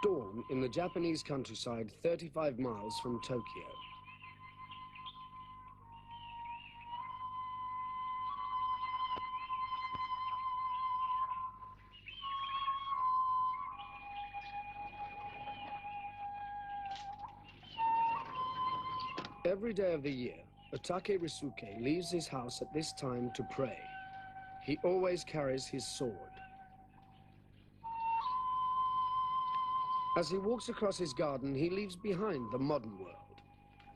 dawn in the Japanese countryside 35 miles from Tokyo. Every day of the year, Otake Risuke leaves his house at this time to pray. He always carries his sword. As he walks across his garden, he leaves behind the modern world.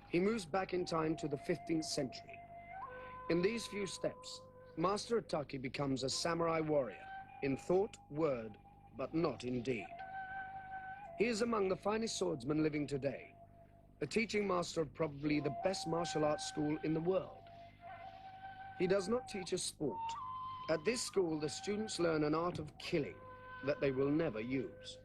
He moves back in time to the 15th century. In these few steps, Master Otake becomes a samurai warrior, in thought, word, but not in deed. He is among the finest swordsmen living today, a teaching master of probably the best martial arts school in the world. He does not teach a sport. At this school, the students learn an art of killing that they will never use.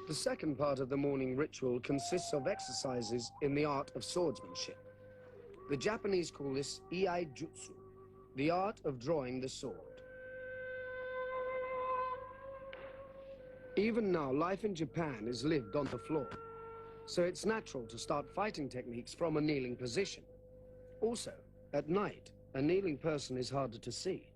The second part of the morning ritual consists of exercises in the art of swordsmanship. The Japanese call this iai jutsu, the art of drawing the sword. Even now, life in Japan is lived on the floor, so it's natural to start fighting techniques from a kneeling position. Also, at night, a kneeling person is harder to see.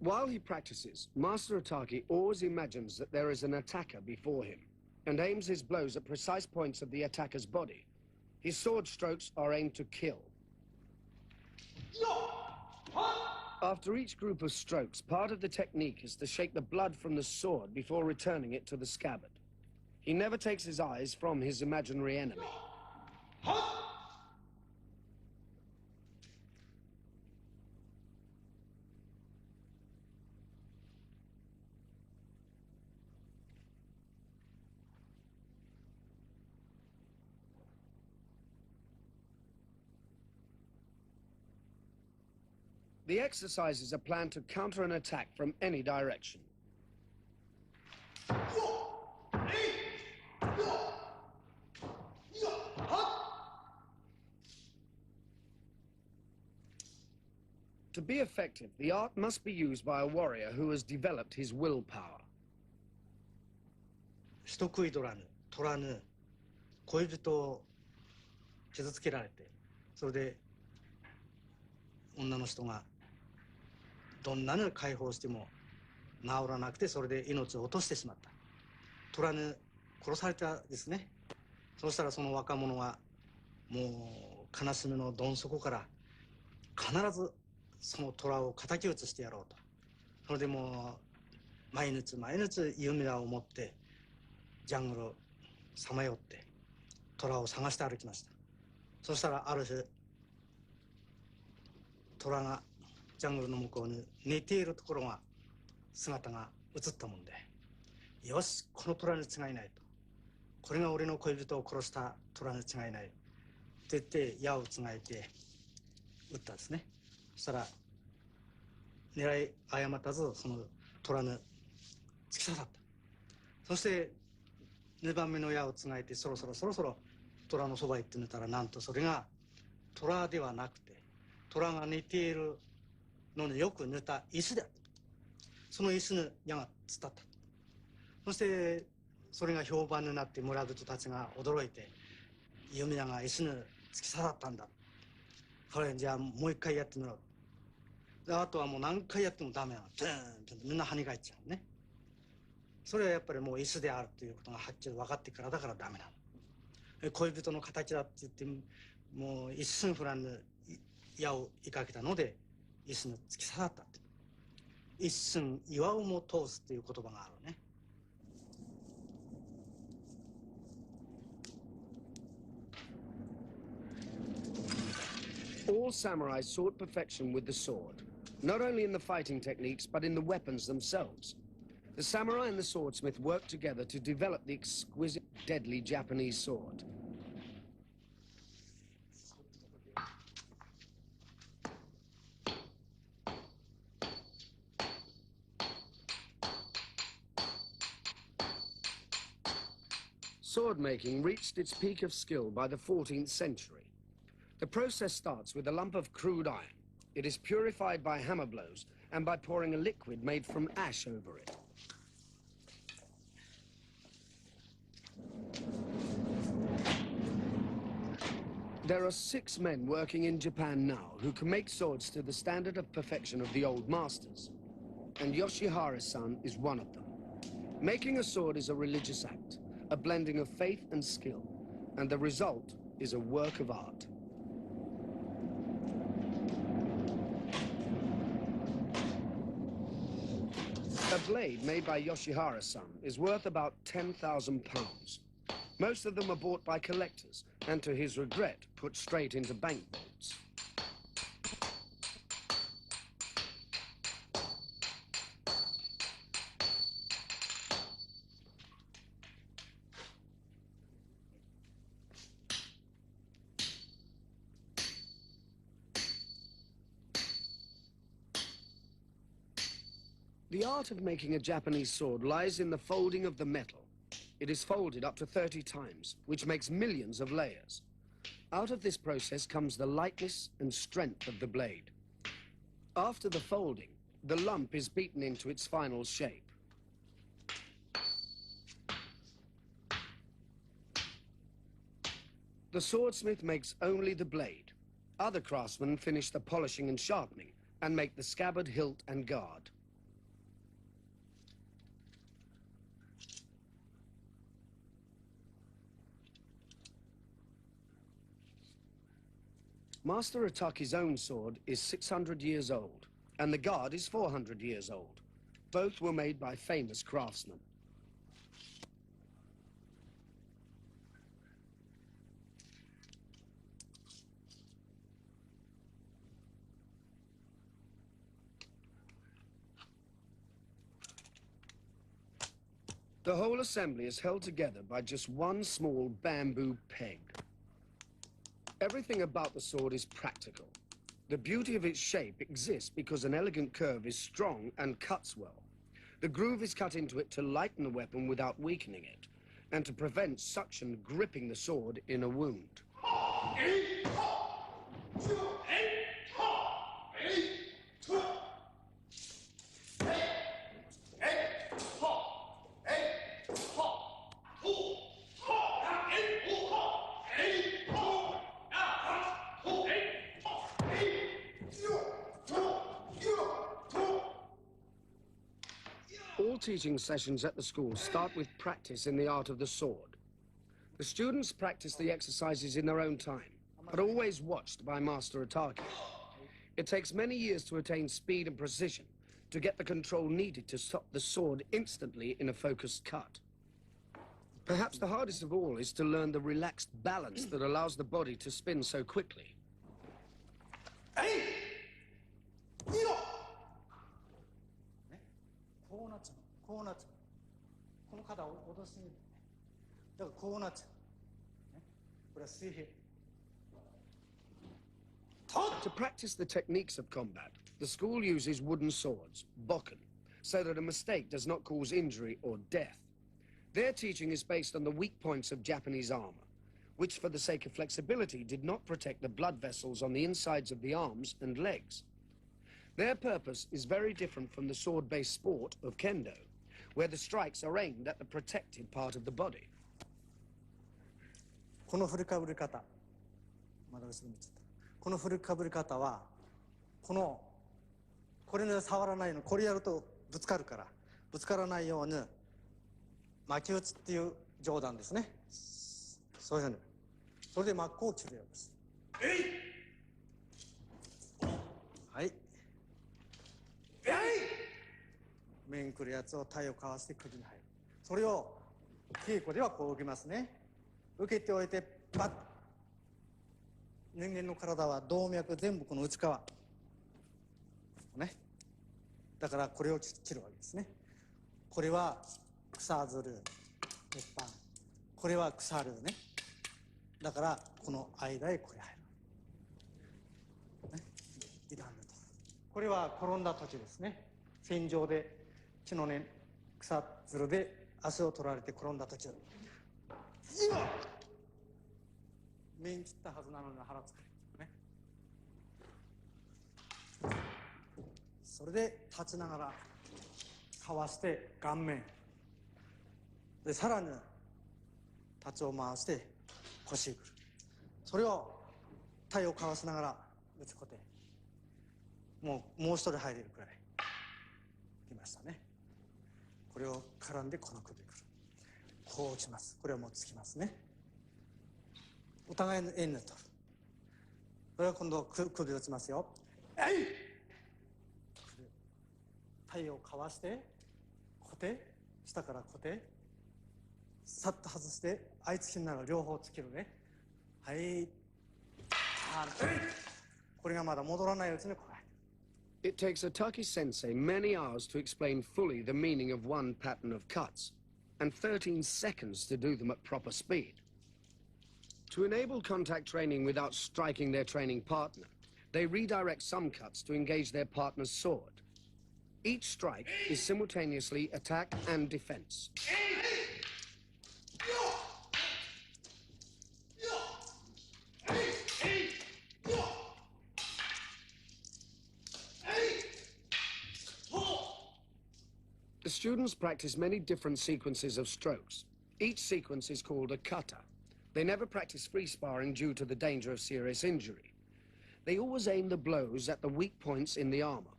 While he practices, Master Otake always imagines that there is an attacker before him and aims his blows at precise points of the attacker's body. His sword strokes are aimed to kill. After each group of strokes, part of the technique is to shake the blood from the sword before returning it to the scabbard. He never takes his eyes from his imaginary enemy. The exercises are planned to counter an attack from any direction. To be effective, the art must be used by a warrior who has developed his willpower. 人食い取らぬ、取らぬ、恋人を傷つけられて、それで女の人がどんなに解放しても治らなくて、それで命を落としてしまった。取らぬ、殺されたですね。そうしたらその若者はもう悲しみのどん底から必ずその虎を敵討ちしてやろうと。それでもう毎日毎日夢を持ってジャングルをさまよって虎を探して歩きました。そしたらある日虎がジャングルの向こうに寝ているところが姿が映ったもんで、よし、この虎に違いないと、これが俺の恋人を殺した虎に違いないって言って矢をつがえて撃ったんですね。そしたら狙い誤ったずその虎に突き刺さった。そして2番目の矢をつがえてそろそろ虎のそばへ行ってみたら、なんとそれが虎ではなくて虎が寝ているのによく似た石である。その石に矢が突っ立った。そしてそれが評判になって村人たちが驚いて、弓矢が石に突き刺さったんだ。これじゃあもう一回やってみろ。であとはもう何回やってもダメなの。ドーンとみんな跳ね返っちゃうね。それはやっぱりもう石であるということがはっきり分かってからだからダメなの。恋人の形だって言ってもう一寸不乱に矢を追いかけたので石に突き刺さったって。一寸岩をも通すっていう言葉があるね。All samurai sought perfection with the sword, not only in the fighting techniques, but in the weapons themselves. The samurai and the swordsmith worked together to develop the exquisite, deadly Japanese sword. sword making reached its peak of skill by the 14th century. The process starts with a lump of crude iron. It is purified by hammer blows and by pouring a liquid made from ash over it. There are 6 men working in Japan now who can make swords to the standard of perfection of the old masters. And Yoshihara-san is one of them. Making a sword is a religious act, a blending of faith and skill, and the result is a work of art. A blade made by Yoshihara-san is worth about £10,000. Most of them are bought by collectors, and to his regret, put straight into bank vaults. The art of making a Japanese sword lies in the folding of the metal. It is folded up to 30 times, which makes millions of layers. Out of this process comes the lightness and strength of the blade. After the folding, the lump is beaten into its final shape. The swordsmith makes only the blade. Other craftsmen finish the polishing and sharpening and make the scabbard, hilt, and guard. Master Ataki's own sword is 600 years old, and the guard is 400 years old. Both were made by famous craftsmen. The whole assembly is held together by just one small bamboo peg. Everything about the sword is practical. The beauty of its shape exists because an elegant curve is strong and cuts well. The groove is cut into it to lighten the weapon without weakening it, and to prevent suction gripping the sword in a wound. All teaching sessions at the school start with practice in the art of the sword. The students practice the exercises in their own time, but always watched by Master Ataki. It takes many years to attain speed and precision, to get the control needed to stop the sword instantly in a focused cut. Perhaps the hardest of all is to learn the relaxed balance that allows the body to spin so quickly. To practice the techniques of combat, the school uses wooden swords, bokken, so that a mistake does not cause injury or death. Their teaching is based on the weak points of Japanese armor, which for the sake of flexibility did not protect the blood vessels on the insides of the arms and legs. Their purpose is very different from the sword-based sport of kendo, where the strikes are aimed at the protected part of the body. この振りかぶり方、まだ後ろ見ちゃった。この振りかぶり方は、これで触らないの、これやるとぶつかるから、ぶつからないように巻き打つっていう冗談ですね。そういうふうに。それで真っ向を切るようです。はい。面くるやつを体をかわせて首に入る。それを稽古ではこう受けますね。受けておいてバッ。人間の体は動脈全部この内側。ね。だからこれを切るわけですね。これは草ずる、鉄板。これは腐るね。だからこの間へこれ入る。ね。傷んだと。これは転んだ時ですね。戦場で血のね、草ずるで足を取られて転んだ時。面切ったはずなのに腹つかれてね。それで立ちながらかわして顔面でさらに立ちを回して腰にくる。それを体をかわしながら打つ固定。もう一人入れるくらいきましたね。これを絡んでこの首くる。こう打ちます。これはもうつきますね。お互いの円に取る。これは今度首を打ちますよ。体をかわして固定、下から固定、さっと外して相突きになる両方つけるね。はい。これがまだ戻らないうちにこらえる。It takes Ataki sensei many hours to explain fully the meaning of one pattern of cuts, and 13 seconds to do them at proper speed. To enable contact training without striking their training partner, they redirect some cuts to engage their partner's sword. Each strike is simultaneously attack and defense. The students practice many different sequences of strokes. Each sequence is called a kata. They never practice free sparring due to the danger of serious injury. They always aim the blows at the weak points in the armor,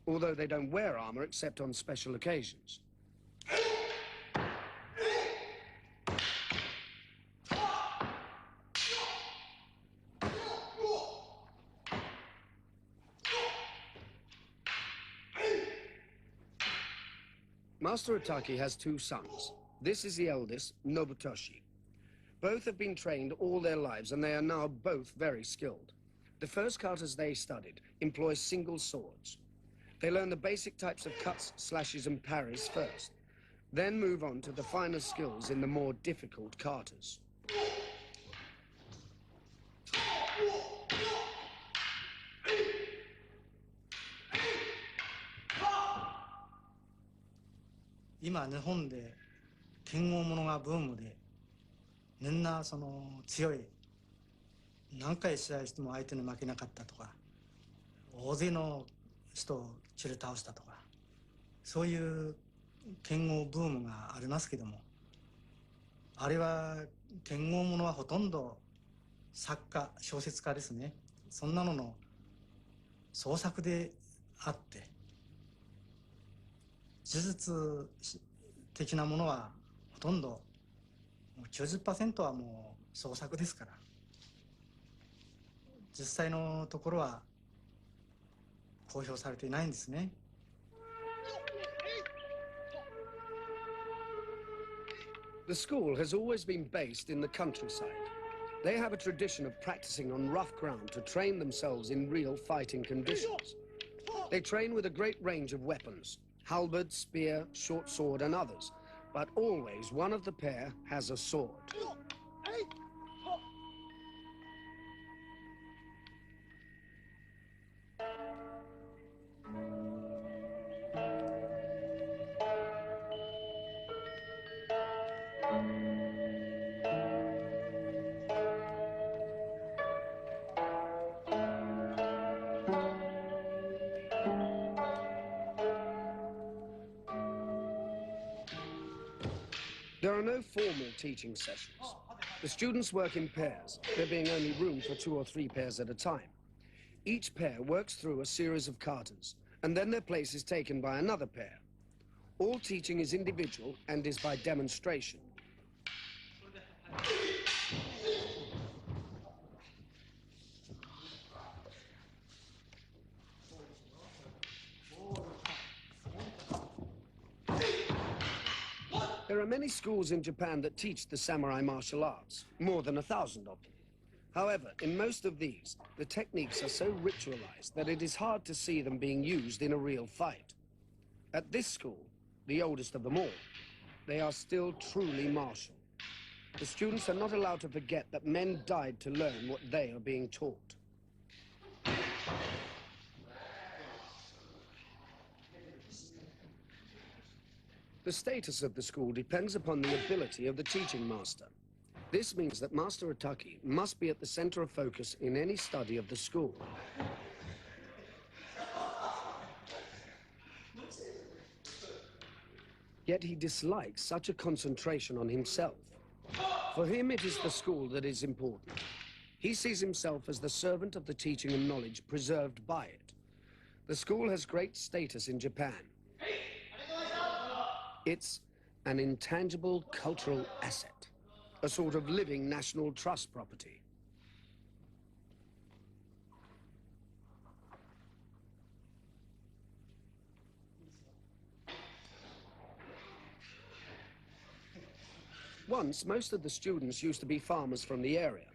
although they don't wear armor except on special occasions. Master Ataki has two sons. This is the eldest, Nobutoshi. Both have been trained all their lives, and they are now both very skilled. The first katas they studied employ single swords. They learn the basic types of cuts, slashes, and parries first, then move on to the finer skills in the more difficult katas. Now, 日本で剣豪ものがブームで、みんなその強い、何回試合しても相手に負けなかったとか、大勢の人を切り倒したとか、そういう剣豪ブームがありますけども、あれは剣豪ものはほとんど作家、小説家ですね。そんなのの創作であって、事実的なものはほとんど 90% はもう創作ですから、実際のところは公表されていないんですね。The school has always been based in the countryside. They have a tradition of practicing on rough ground to train themselves in real fighting conditions. They train with a great range of weapons, halberd, spear, short sword, and others, but always one of the pair has a sword. There are no formal teaching sessions. The students work in pairs, there being only room for 2 or 3 pairs at a time. Each pair works through a series of katas, and then their place is taken by another pair. All teaching is individual and is by demonstration. There are many schools in Japan that teach the samurai martial arts, more than 1,000 of them. However, in most of these, the techniques are so ritualized that it is hard to see them being used in a real fight. At this school, the oldest of them all, they are still truly martial. The students are not allowed to forget that men died to learn what they are being taught. The status of the school depends upon the ability of the teaching master. This means that Master Ataki must be at the center of focus in any study of the school. Yet he dislikes such a concentration on himself. For him, it is the school that is important. He sees himself as the servant of the teaching and knowledge preserved by it. The school has great status in Japan. It's an intangible cultural asset, a sort of living national trust property. Once, most of the students used to be farmers from the area.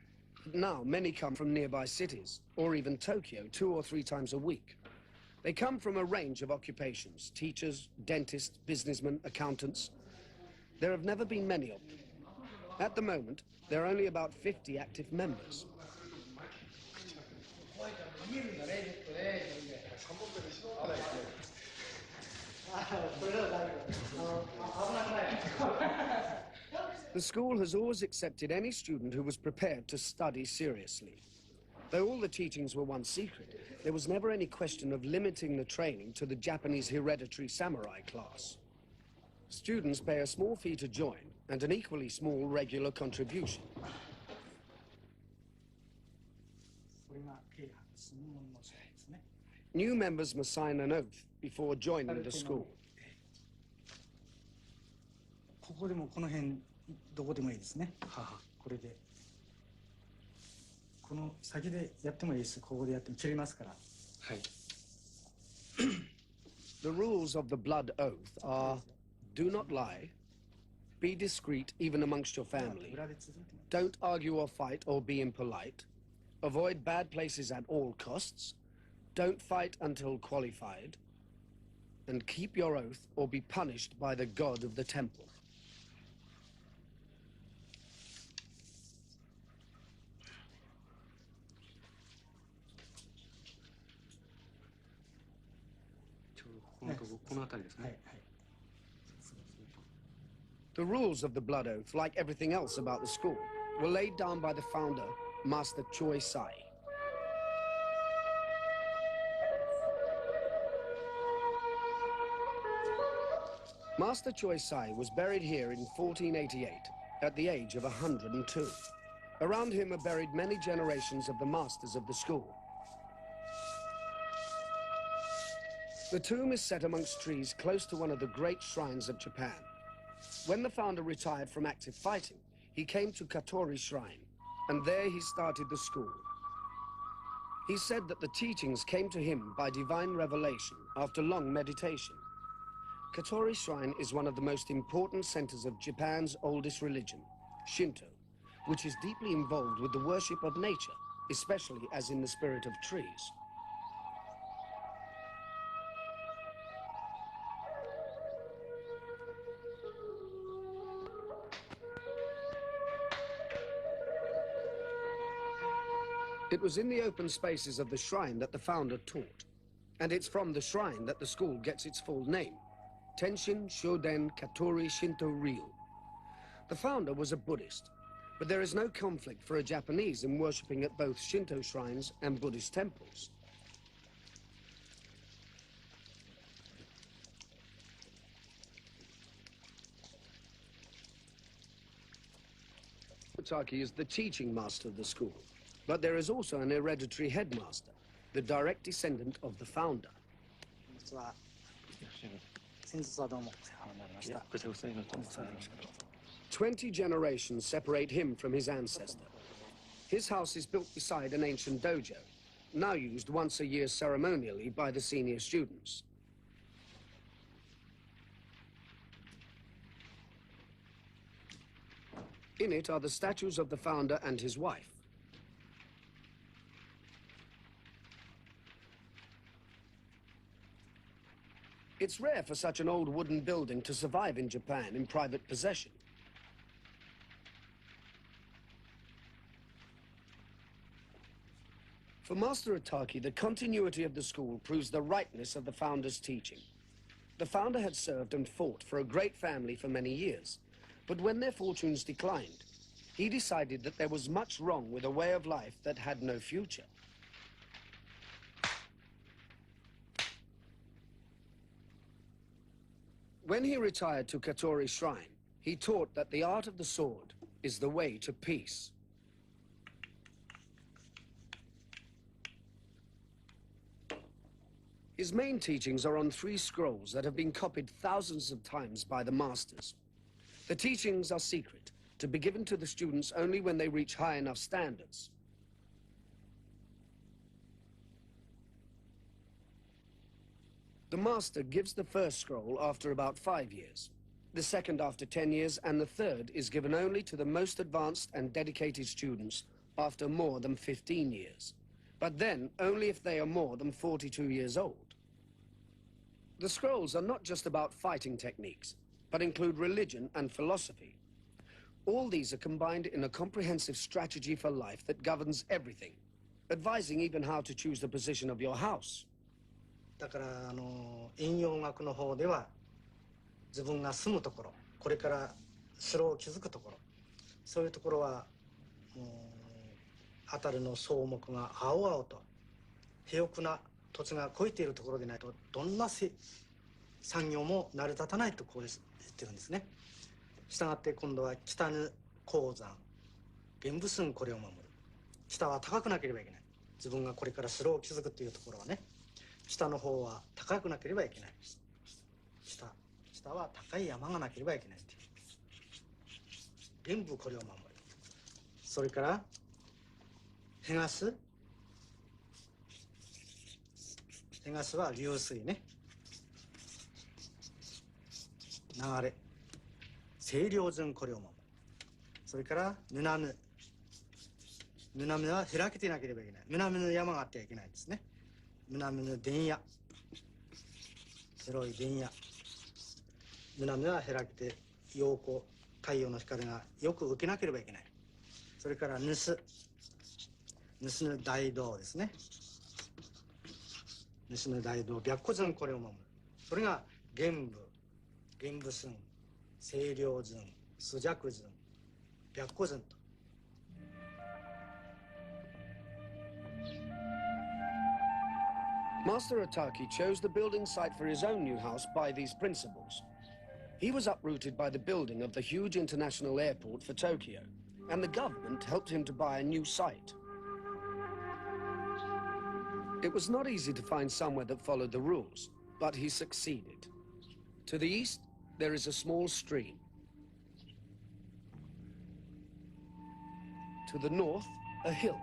Now, many come from nearby cities, or even Tokyo, 2 or 3 times a week. They come from a range of occupations: teachers, dentists, businessmen, accountants. There have never been many of them. At the moment, there are only about 50 active members. The school has always accepted any student who was prepared to study seriously. Though all the teachings were once secret, there was never any question of limiting the training to the Japanese hereditary samurai class. Students pay a small fee to join and an equally small regular contribution. New members must sign an oath before joining the school. ここでもこの辺どこでもいいですね。これでこの先でやってもいいです。ここでやっても切れますから。はい。The rules of the blood oath are: do not lie, be discreet even amongst your family, don't argue or fight or be impolite, avoid bad places at all costs, don't fight until qualified, and keep your oath or be punished by the god of the temple. The rules of the blood oath, like everything else about the school, were laid down by the founder, Master Choi Sai. Master Choi Sai was buried here in 1488, at the age of 102. Around him are buried many generations of the masters of the school. The tomb is set amongst trees close to one of the great shrines of Japan. When the founder retired from active fighting, he came to Katori Shrine, and there he started the school. He said that the teachings came to him by divine revelation after long meditation. Katori Shrine is one of the most important centers of Japan's oldest religion, Shinto, which is deeply involved with the worship of nature, especially as in the spirit of trees. It was in the open spaces of the shrine that the founder taught, and it's from the shrine that the school gets its full name, Tenshin, Shoden, Katori, Shinto, Ryu. The founder was a Buddhist, but there is no conflict for a Japanese in worshipping at both Shinto shrines and Buddhist temples. Ataki is the teaching master of the school. But there is also an hereditary headmaster, the direct descendant of the founder. 20 generations separate him from his ancestor. His house is built beside an ancient dojo, now used once a year ceremonially by the senior students. In it are the statues of the founder and his wife. It's rare for such an old wooden building to survive in Japan in private possession. For Master Ataki, the continuity of the school proves the rightness of the founder's teaching. The founder had served and fought for a great family for many years, but when their fortunes declined, he decided that there was much wrong with a way of life that had no future. When he retired to Katori Shrine, he taught that the art of the sword is the way to peace. His main teachings are on 3 scrolls that have been copied thousands of times by the masters. The teachings are secret, to be given to the students only when they reach high enough standards. The master gives the first scroll after about 5 years, the second after 10 years, and the third is given only to the most advanced and dedicated students after more than 15 years. But then only if they are more than 42 years old. The scrolls are not just about fighting techniques, but include religion and philosophy. All these are combined in a comprehensive strategy for life that governs everything, advising even how to choose the position of your house. だから陰陽学の方では自分が住むところ、これから城を築くところ、そういうところはもう辺りの草木が青々と肥沃な土地が肥えているところでないとどんな産業も成り立たないとこう言ってるんですね。したがって今度は北の鉱山、玄武寸これを守る。北は高くなければいけない。自分がこれから城を築くというところはね、北の方は高くなければいけない。北は高い山がなければいけないっていう。玄武これを守る。それから東は流水ね。流れ。清涼順これを守る。それから南は開けていなければいけない。南の山があってはいけないですね。南の田野。白い田野。南は開けて陽光、太陽の光がよく受けなければいけない。それから盗の大道ですね。盗の大道、白虎順これを守る。それが玄武寸、清涼順、朱雀順、白虎順と。Master Ataki chose the building site for his own new house by these principles. He was uprooted by the building of the huge international airport for Tokyo, and the government helped him to buy a new site. It was not easy to find somewhere that followed the rules, but he succeeded. To the east, there is a small stream. To the north, a hill.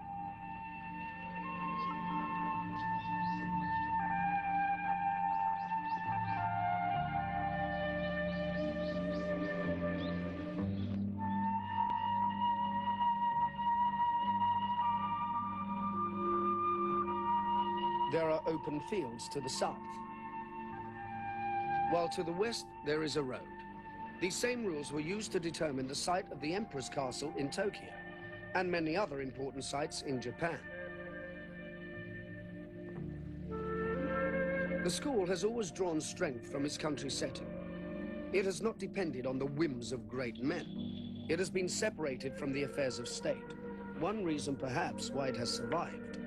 There are open fields to the south, while to the west there is a road. These same rules were used to determine the site of the Emperor's Castle in Tokyo, and many other important sites in Japan. The school has always drawn strength from its country setting. It has not depended on the whims of great men. It has been separated from the affairs of state, one reason perhaps why it has survived.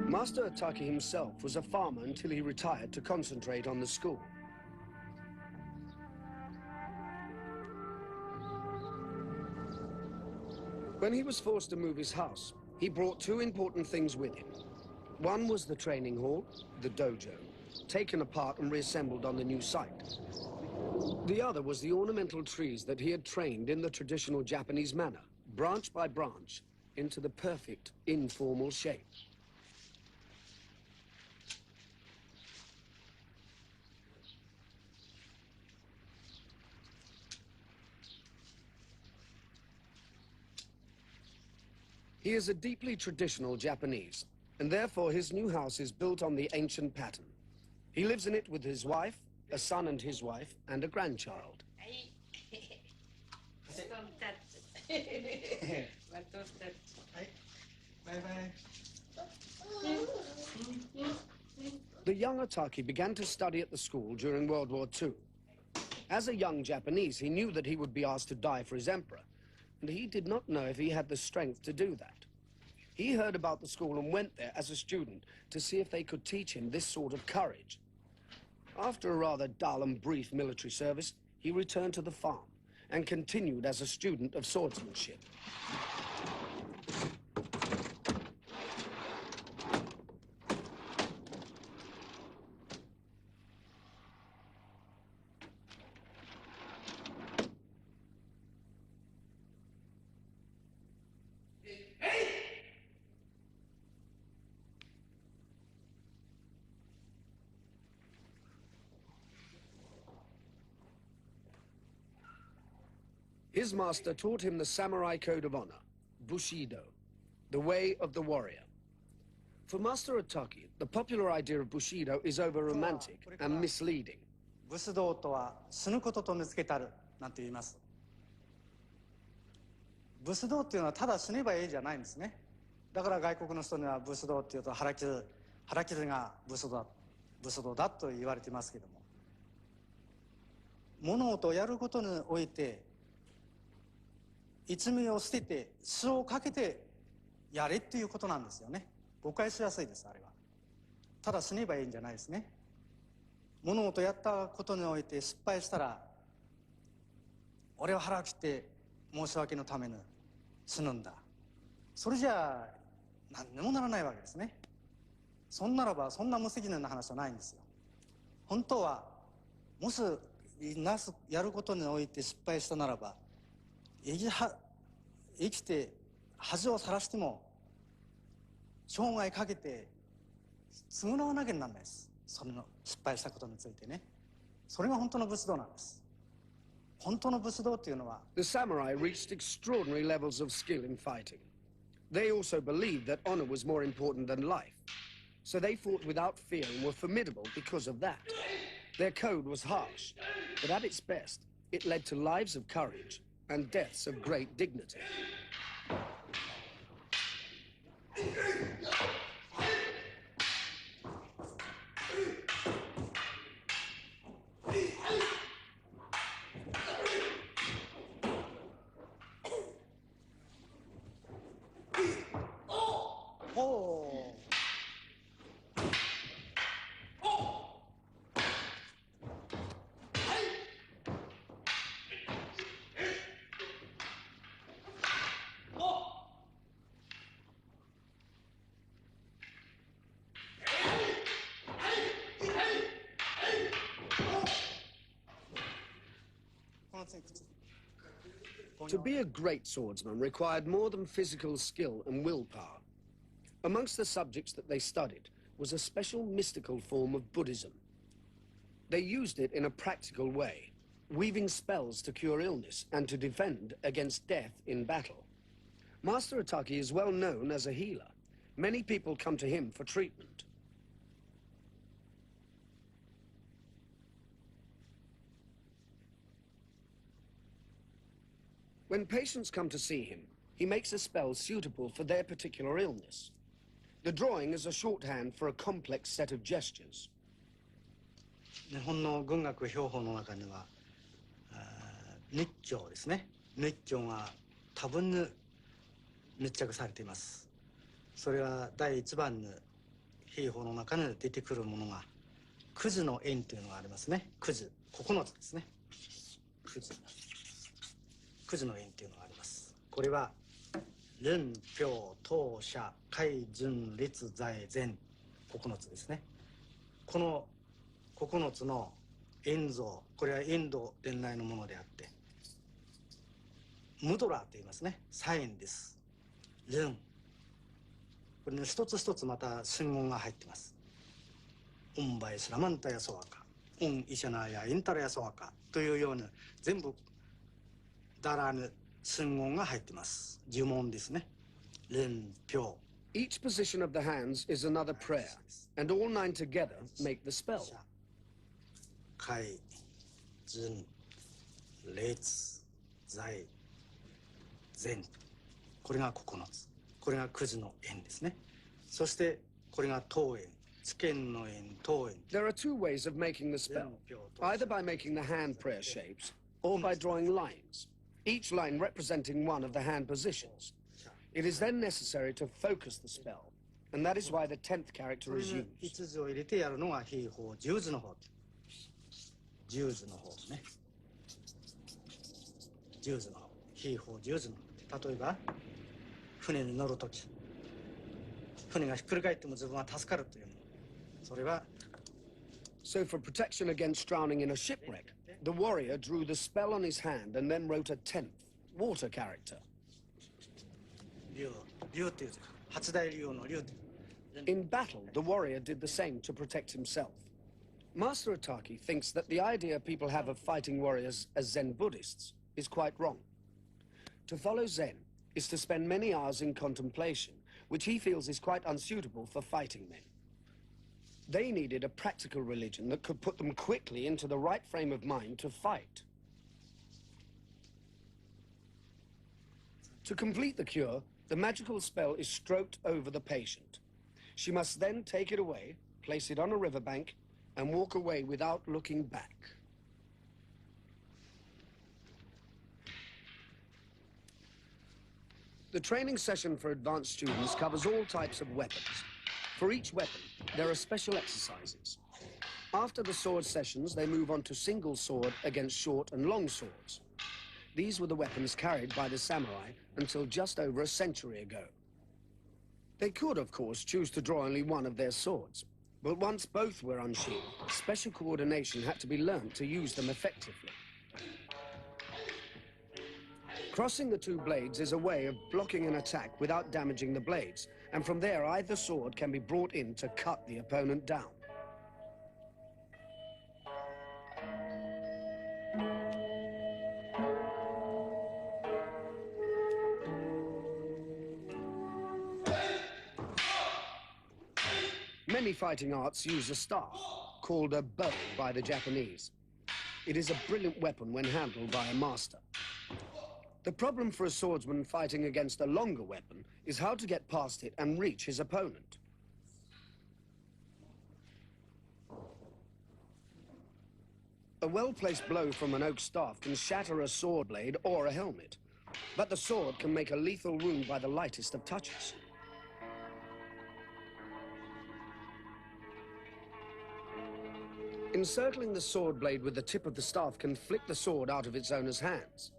Master Ataki himself was a farmer until he retired to concentrate on the school. When he was forced to move his house, he brought 2 important things with him. One was the training hall, the dojo, taken apart and reassembled on the new site. The other was the ornamental trees that he had trained in the traditional Japanese manner, branch by branch, into the perfect informal shape. He is a deeply traditional Japanese, and therefore his new house is built on the ancient pattern. He lives in it with his wife, a son and his wife, and a grandchild. Bye bye. The young Ataki began to study at the school during World War II. As a young Japanese, he knew that he would be asked to die for his emperor, and he did not know if he had the strength to do that. He heard about the school and went there as a student to see if they could teach him this sort of courage. After a rather dull and brief military service, he returned to the farm and continued as a student of swordsmanship. His master taught him the samurai code of honor, Bushido, the way of the warrior. For Master Ataki, the popular idea of Bushido is over-romantic and misleading. 武士道とは死ぬことと見つけたるなんて言います。武士道っていうのはただ死ねばいいじゃないんですね。だから外国の人には武士道っていうと腹傷が武士道だと言われていますけども、物事をやることにおいて一味を捨てて死をかけてやれっていうことなんですよね。誤解しやすいです。あれはただ死ねばいいんじゃないですね。物事をやったことにおいて失敗したら俺は腹を切って申し訳のために死ぬんだ、それじゃあ何にもならないわけですね。そんならばそんな無責任な話はないんですよ。本当はもしやることにおいて失敗したならば生きて恥をさらしても生涯かけて償わなきゃならないです。その失敗したことについてね。それが本当の武士道なんです。本当の武士道っていうのは The samurai reached extraordinary levels of skill in fighting. They also believed that honor was more important than life. So they fought without fear and were formidable because of that. Their code was harsh, but at its best, it led to lives of courage and deaths of great dignity. To be a great swordsman required more than physical skill and willpower. Amongst the subjects that they studied was a special mystical form of Buddhism. They used it in a practical way, weaving spells to cure illness and to defend against death in battle. Master Ataki is well known as a healer. Many people come to him for treatment. When patients come to see him, he makes a spell suitable for their particular illness. The drawing is a shorthand for a complex set of gestures. 日本の軍学標本の中には日教ですね。日教が多分に密着されています。それは第一番の兵法の中に出てくるものが九字の円というのがありますね。九字9つですね。九字の円というのがあります。これは輪表当社海順立在前9つですね。この9つの円像、これはインド伝来のものであってムドラーと言いますね。サインです。輪これね一つ一つまた信言が入ってます。ウンバイスラマンタヤソワカウンイシャナヤインタラヤソワカというように全部だらぬ信言が入ってます。呪文ですね。連表 Each position of the hands is another prayer, and all 9 together make the spell. 海順列在前これが9つ。これが9時の円ですね。そしてこれが当円 There are two ways of making the spell, either by making the hand prayer shapes or by drawing lines, each line representing one of the hand positions. It is then necessary to focus the spell, and that is why the 10th character is used. 5つを入れてやるのが秘宝十図の方。十図の方ね。十図の方。秘宝十図の方。例えば船に乗るとき、船がひっくり返っても自分は助かるというの。それは。So for protection against drowning in a shipwreck, the warrior drew the spell on his hand and then wrote a 10th, water character. 竜っていう八大竜の竜。In battle, the warrior did the same to protect himself. Master Ataki thinks that the idea people have of fighting warriors as Zen Buddhists is quite wrong. To follow Zen is to spend many hours in contemplation, which he feels is quite unsuitable for fighting men. They needed a practical religion that could put them quickly into the right frame of mind to fight. To complete the cure, the magical spell is stroked over the patient. She must then take it away, place it on a riverbank, and walk away without looking back. The training session for advanced students covers all types of weapons. For each weapon, there are special exercises. After the sword sessions, they move on to single sword against short and long swords. These were the weapons carried by the samurai until just over a century ago. They could, of course, choose to draw only one of their swords, but once both were unsheathed, special coordination had to be learned to use them effectively. Crossing the two blades is a way of blocking an attack without damaging the blades, and from there either sword can be brought in to cut the opponent down. Many fighting arts use a staff, called a bow by the Japanese. It is a brilliant weapon when handled by a master. The problem for a swordsman fighting against a longer weapon is how to get past it and reach his opponent. A well-placed blow from an oak staff can shatter a sword blade or a helmet, but the sword can make a lethal wound by the lightest of touches. Encircling the sword blade with the tip of the staff can flick the sword out of its owner's hands.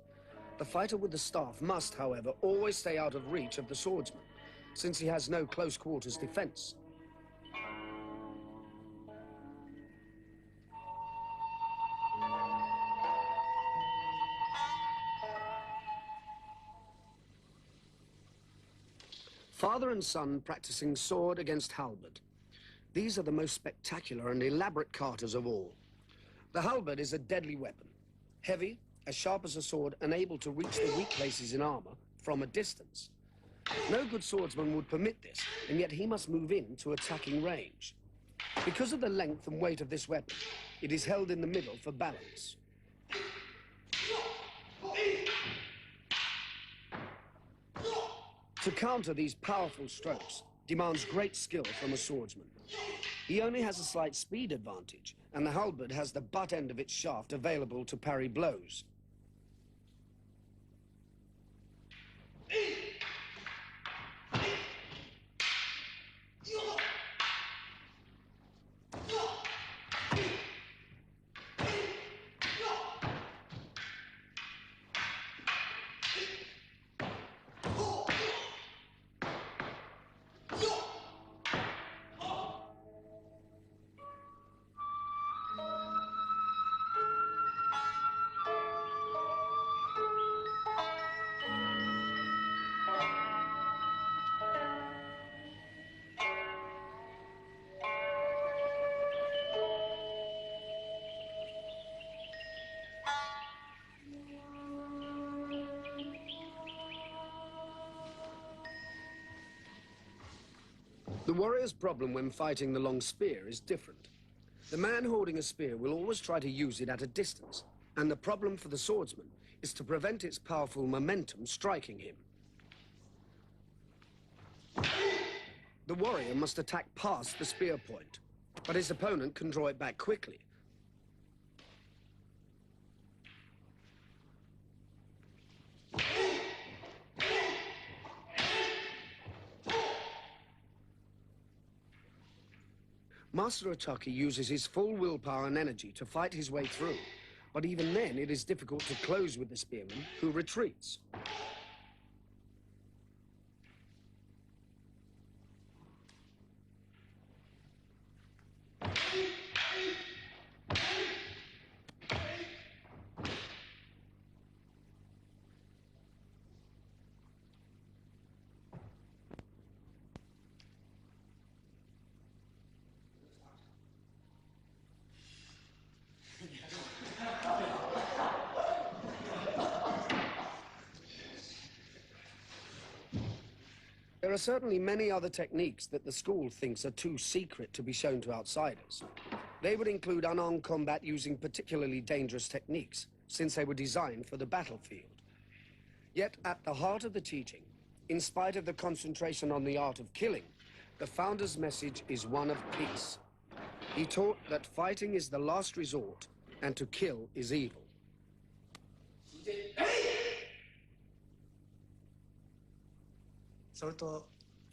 The fighter with the staff must, however, always stay out of reach of the swordsman, since he has no close quarters defense. Father and son practicing sword against halberd. These are the most spectacular and elaborate katas of all. The halberd is a deadly weapon, heavy, as sharp as a sword, and able to reach the weak places in armor from a distance. No good swordsman would permit this, and yet he must move in to attacking range. Because of the length and weight of this weapon, it is held in the middle for balance. To counter these powerful strokes demands great skill from a swordsman. He only has a slight speed advantage, and the halberd has the butt end of its shaft available to parry blows. The warrior's problem when fighting the long spear is different. The man holding a spear will always try to use it at a distance, and the problem for the swordsman is to prevent its powerful momentum striking him. The warrior must attack past the spear point. But his opponent can draw it back quickly. Master Ataki uses his full willpower and energy to fight his way through, but even then it is difficult to close with the spearman, who retreats. There are certainly many other techniques that the school thinks are too secret to be shown to outsiders. They would include unarmed combat using particularly dangerous techniques, since they were designed for the battlefield. Yet at the heart of the teaching, in spite of the concentration on the art of killing, the founder's message is one of peace. He taught that fighting is the last resort, and to kill is evil. それと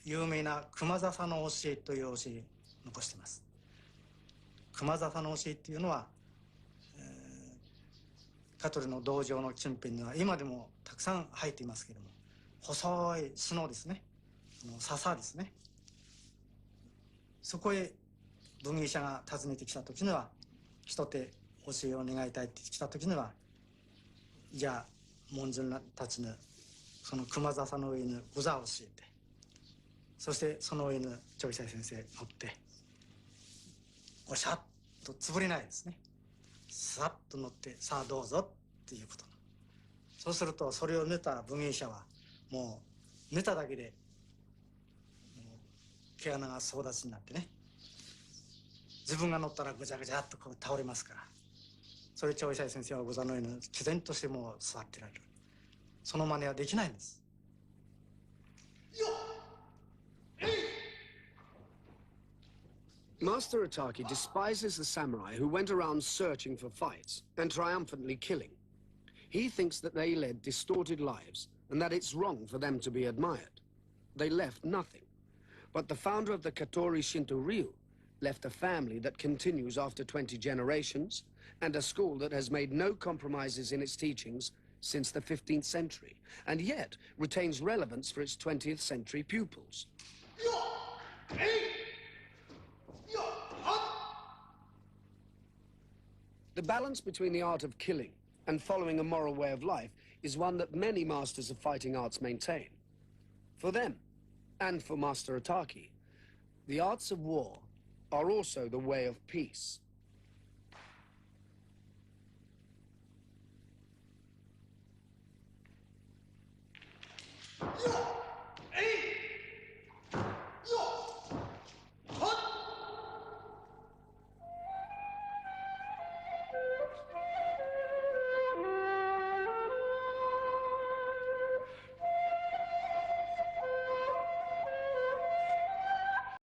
有名な熊笹の教えという教えを残しています。熊笹の教えっていうのは、香取の道場の近辺には今でもたくさん生えていますけれども、細い角ですね、笹ですね。そこへ文芸者が訪ねてきた時には、一手教えを願いたいって来た時には、じゃあ門人たちにその熊笹の上に御座を敷いて、そしてその上に長久先生乗っておしゃっとつぶれないですね、さっと乗ってさあどうぞっていうこと。そうするとそれを見た文芸者はもう見ただけで毛穴が総立ちになってね、自分が乗ったらぐちゃぐちゃっとこう倒れますから、それ長久先生は御座の上に毅然としてもう座ってられる。その真似はできないんです。Master Ataki despises the samurai who went around searching for fights and triumphantly killing. He thinks that they led distorted lives and that it's wrong for them to be admired. They left nothing. But the founder of the Katori Shinto Ryu left a family that continues after 20 generations and a school that has made no compromises in its teachings since the 15th century, and yet retains relevance for its 20th century pupils. The balance between the art of killing and following a moral way of life is one that many masters of fighting arts maintain. For them, and for Master Ataki, the arts of war are also the way of peace.